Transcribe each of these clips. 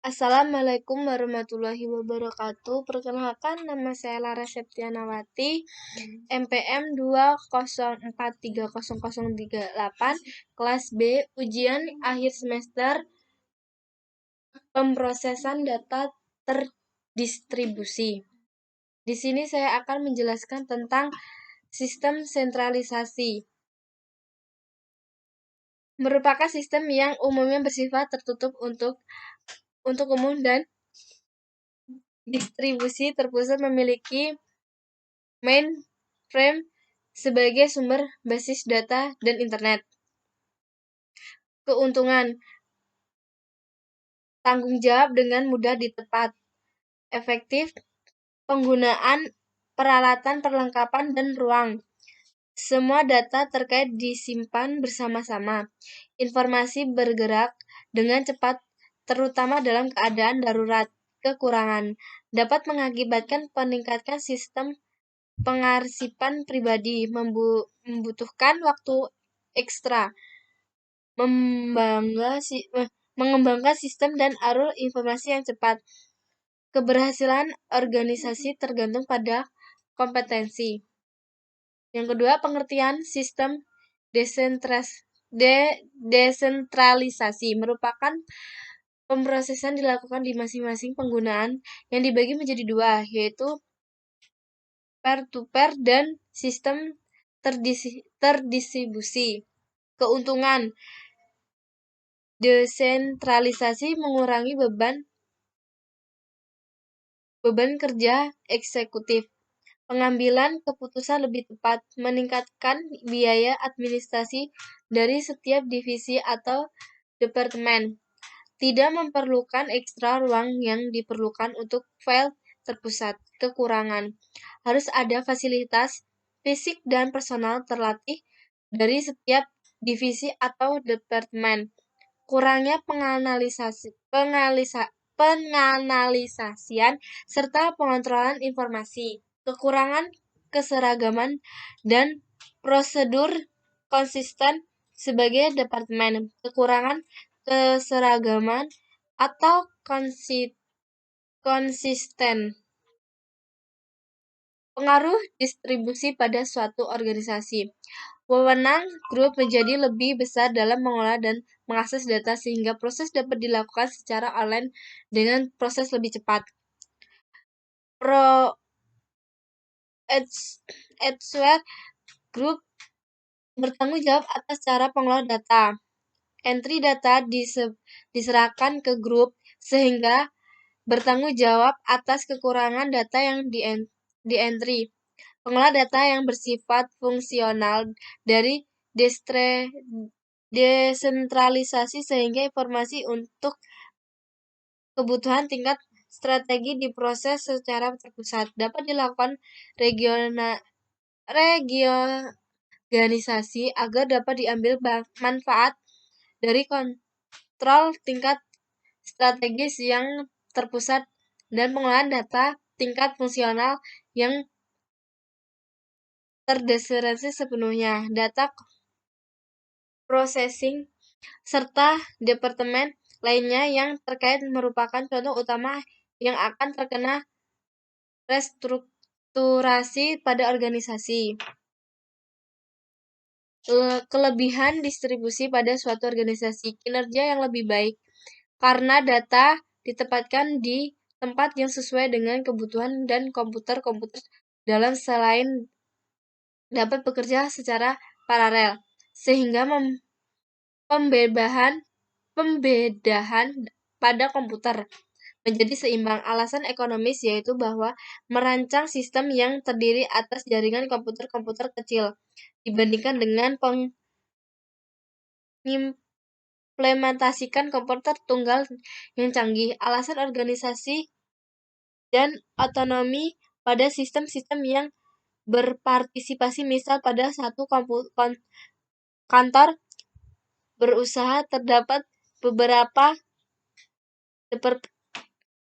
Assalamualaikum warahmatullahi wabarakatuh. Perkenalkan, nama saya Lara Septianawati, MPM 204300038, kelas B, ujian akhir semester pemrosesan data terdistribusi. Di sini saya akan menjelaskan tentang sistem sentralisasi. Merupakan sistem yang umumnya bersifat tertutup untuk umum dan distribusi terpusat, memiliki mainframe sebagai sumber basis data dan internet. Keuntungan: tanggung jawab dengan mudah ditempat, efektif, penggunaan peralatan, perlengkapan, dan ruang. Semua data terkait disimpan bersama-sama. Informasi bergerak dengan cepat, terutama dalam keadaan darurat. Kekurangan: dapat mengakibatkan peningkatan sistem pengarsipan pribadi, membutuhkan waktu ekstra, mengembangkan sistem dan arus informasi yang cepat. Keberhasilan organisasi tergantung pada kompetensi. Yang kedua, pengertian sistem desentralisasi merupakan pemrosesan dilakukan di masing-masing penggunaan yang dibagi menjadi dua, yaitu peer-to-peer dan sistem terdistribusi. Keuntungan: desentralisasi mengurangi beban kerja eksekutif, pengambilan keputusan lebih tepat, meningkatkan biaya administrasi dari setiap divisi atau departemen, tidak memerlukan ekstra ruang yang diperlukan untuk file terpusat. Kekurangan: harus ada fasilitas fisik dan personal terlatih dari setiap divisi atau departemen. Kurangnya penganalisasian serta pengontrolan informasi. Kekurangan keseragaman dan prosedur konsisten sebagai departemen. Kekurangan keseragaman atau konsisten. Pengaruh distribusi pada suatu organisasi. Wewenang grup menjadi lebih besar dalam mengolah dan mengakses data sehingga proses dapat dilakukan secara online dengan proses lebih cepat. Edgeware Group bertanggung jawab atas cara pengelola data. Entry data diserahkan ke grup sehingga bertanggung jawab atas kekurangan data yang di-entry. Pengelola data yang bersifat fungsional dari desentralisasi sehingga informasi untuk kebutuhan tingkat strategi diproses secara terpusat. Dapat dilakukan regionalisasi agar dapat diambil manfaat dari kontrol tingkat strategis yang terpusat dan pengolahan data tingkat fungsional yang terdesentralisasi sepenuhnya. Data processing serta departemen lainnya yang terkait merupakan contoh utama yang akan terkena restrukturasi pada organisasi. Kelebihan distribusi pada suatu organisasi: kinerja yang lebih baik karena data ditempatkan di tempat yang sesuai dengan kebutuhan dan komputer dalam selain dapat bekerja secara paralel sehingga pembedahan pada komputer menjadi seimbang. Alasan ekonomis yaitu bahwa merancang sistem yang terdiri atas jaringan komputer kecil dibandingkan dengan mengimplementasikan komputer tunggal yang canggih. Alasan organisasi dan otonomi pada sistem-sistem yang berpartisipasi, misal pada satu kantor berusaha terdapat beberapa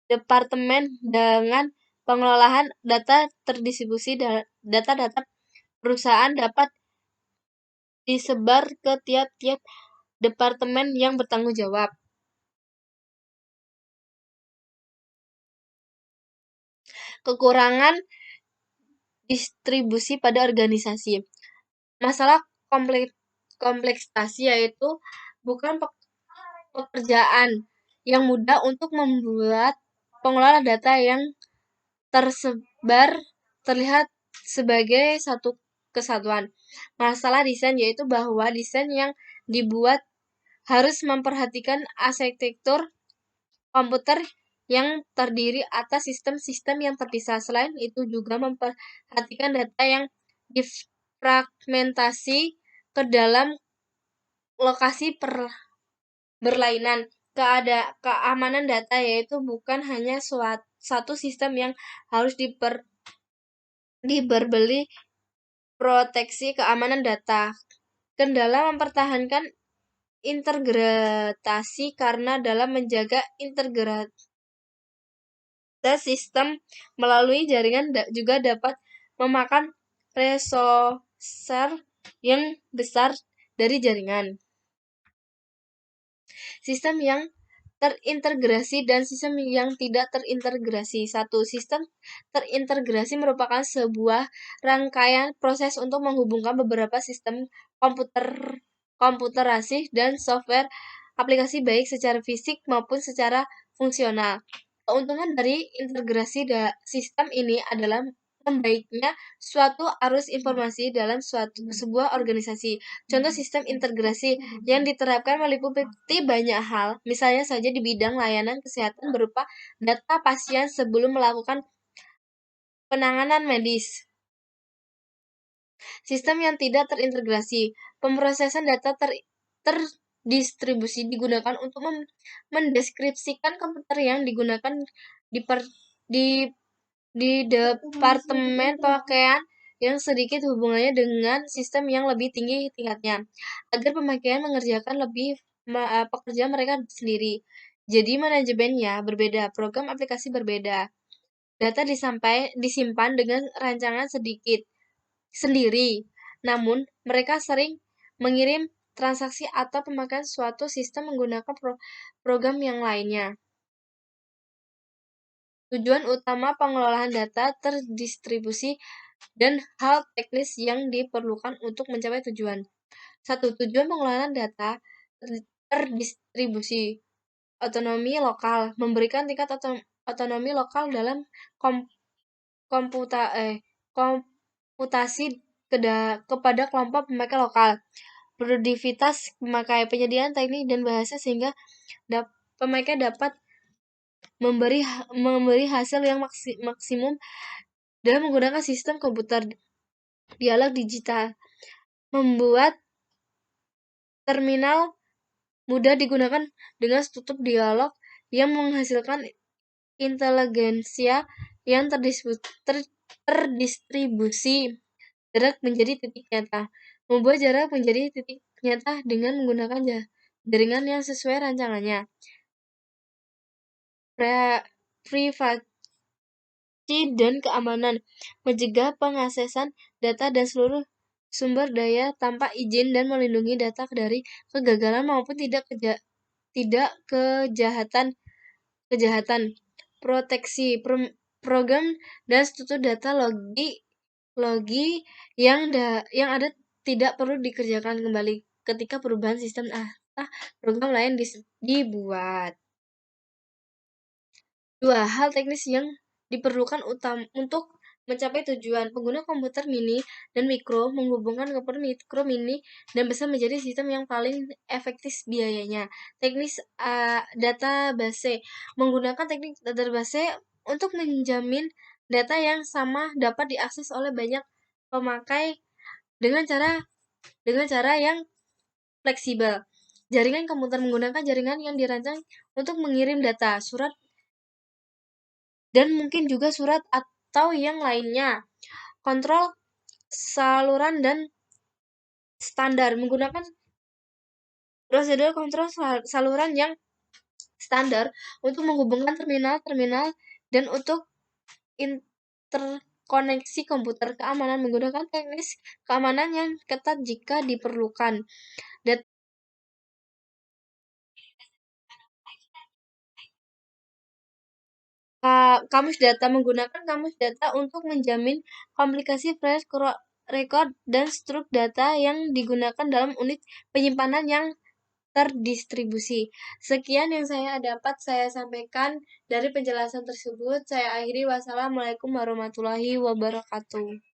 departemen dengan pengelolaan data terdistribusi. Data perusahaan dapat disebar ke tiap-tiap departemen yang bertanggung jawab. Kekurangan distribusi pada organisasi. Masalah kompleksitas yaitu bukan pekerjaan yang mudah untuk membuat pengelola data yang tersebar terlihat sebagai satu kesatuan. Masalah desain yaitu bahwa desain yang dibuat harus memperhatikan arsitektur komputer yang terdiri atas sistem-sistem yang terpisah. Selain itu juga memperhatikan data yang difragmentasi ke dalam lokasi berlainan. Keamanan data yaitu bukan hanya satu sistem yang harus diberbeli proteksi keamanan data. Kendala mempertahankan integrasi karena dalam menjaga integritas sistem melalui jaringan juga dapat memakan resource yang besar dari jaringan. Sistem yang terintegrasi dan sistem yang tidak terintegrasi. Satu, sistem terintegrasi merupakan sebuah rangkaian proses untuk menghubungkan beberapa sistem komputerasi dan software aplikasi baik secara fisik maupun secara fungsional. Keuntungan dari integrasi sistem ini adalah membaiknya suatu arus informasi dalam sebuah organisasi. Contoh sistem integrasi yang diterapkan meliputi banyak hal, misalnya saja di bidang layanan kesehatan berupa data pasien sebelum melakukan penanganan medis. Sistem yang tidak terintegrasi, pemrosesan data terdistribusi digunakan untuk mendeskripsikan komputer yang digunakan di departemen pemakaian yang sedikit hubungannya dengan sistem yang lebih tinggi tingkatnya, agar pemakaian mengerjakan pekerjaan mereka sendiri. Jadi manajemennya berbeda, program aplikasi berbeda. Data disimpan dengan rancangan sendiri, namun mereka sering mengirim transaksi atau pemakaian suatu sistem menggunakan program yang lainnya. Tujuan utama pengelolaan data terdistribusi dan hal teknis yang diperlukan untuk mencapai tujuan. 1. Tujuan pengelolaan data terdistribusi. Otonomi lokal. Memberikan tingkat otonomi lokal dalam komputasi kepada kelompok pemakai lokal. Produktivitas pemakai, penyediaan teknik dan bahasa sehingga pemakai dapat memberi hasil yang maksimum dalam menggunakan sistem komputer. Dialog digital membuat terminal mudah digunakan dengan struktur dialog yang menghasilkan inteligensia yang terdistribusi. Jarak menjadi titik nyata. Membuat jarak menjadi titik nyata dengan menggunakan jaringan yang sesuai rancangannya. Privasi dan keamanan. Mencegah pengaksesan data dan seluruh sumber daya tanpa izin dan melindungi data dari kegagalan maupun kejahatan. Proteksi program dan struktur data logi yang ada tidak perlu dikerjakan kembali ketika perubahan sistem atau program lain dibuat. 2. Hal teknis yang diperlukan untuk mencapai tujuan. Pengguna komputer mini dan mikro menghubungkan komputer mikro, mini, dan besar menjadi sistem yang paling efektif biayanya. Teknis database. Menggunakan teknik database untuk menjamin data yang sama dapat diakses oleh banyak pemakai dengan cara yang fleksibel. Jaringan komputer menggunakan jaringan yang dirancang untuk mengirim data, surat, dan mungkin juga surat atau yang lainnya. Kontrol saluran dan standar. Menggunakan prosedur kontrol saluran yang standar untuk menghubungkan terminal-terminal dan untuk interkoneksi komputer. Keamanan. Menggunakan teknis keamanan yang ketat jika diperlukan. kamus data. Menggunakan kamus data untuk menjamin komplikasi flash record dan struk data yang digunakan dalam unit penyimpanan yang terdistribusi. Sekian yang dapat saya sampaikan dari penjelasan tersebut. Saya akhiri. Wassalamualaikum warahmatullahi wabarakatuh.